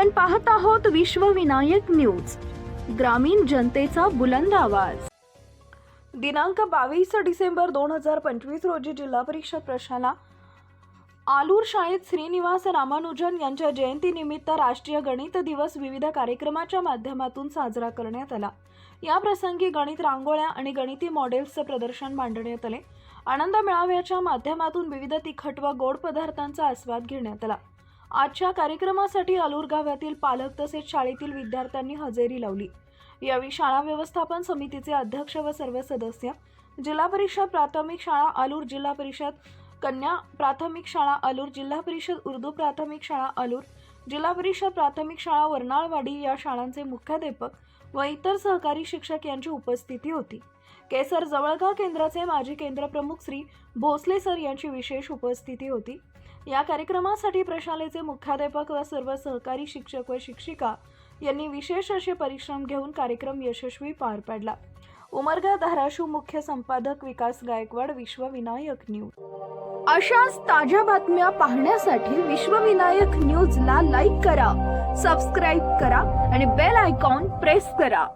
आपण पाहत आहोत विश्वविनायक न्यूज, ग्रामीण जनतेचा बुलंद आवाज। दिनांक 22 डिसेंबर 2025 रोजी जिल्हा परिषद प्रशाला आलूर शाळेत श्रीनिवास रामानुजन यांच्या जयंतीनिमित्त राष्ट्रीय गणित दिवस विविध कार्यक्रमाच्या माध्यमातून साजरा करण्यात आला। या प्रसंगी गणित रांगोळ्या आणि गणिती मॉडेल्सचे प्रदर्शन मांडण्यात आले। आनंद मेळाव्याच्या माध्यमातून विविध तिखट व गोड पदार्थांचा आस्वाद घेण्यात आला। आजच्या कार्यक्रमासाठी आलूर गावातील पालक तसेच शाळेतील विद्यार्थ्यांनी हजेरी लावली। यावेळी शाळा व्यवस्थापन समितीचे अध्यक्ष व सर्व सदस्य, जिल्हा परिषद प्राथमिक शाळा आलूर, जिल्हा परिषद कन्या प्राथमिक शाळा आलूर, जिल्हा परिषद उर्दू प्राथमिक शाळा आलूर, जिल्हा परिषद प्राथमिक शाळा वर्नाळवाडी या शाळांचे मुख्याध्यापक व इतर सहकारी शिक्षक यांची उपस्थिती होती। केसर जवळगाव केंद्राचे माजी केंद्र प्रमुख श्री भोसले सर यांची विशेष उपस्थिती होती। या कार्यक्रमासाठी प्रशालेचे मुख्याध्यापक व सर्व सहकारी शिक्षक व शिक्षिका यांनी विशेष असे परिश्रम घेऊन कार्यक्रम यशस्वी पार पाडला। उमरगा धाराशिव मुख्य संपादक विकास गायकवाड, विश्वविनायक न्यूज। अशाच ताज्या बातम्या पाहण्यासाठी विश्वविनायक न्यूजला लाईक करा, सबस्क्राइब करा आणि बेल आयकॉन प्रेस करा।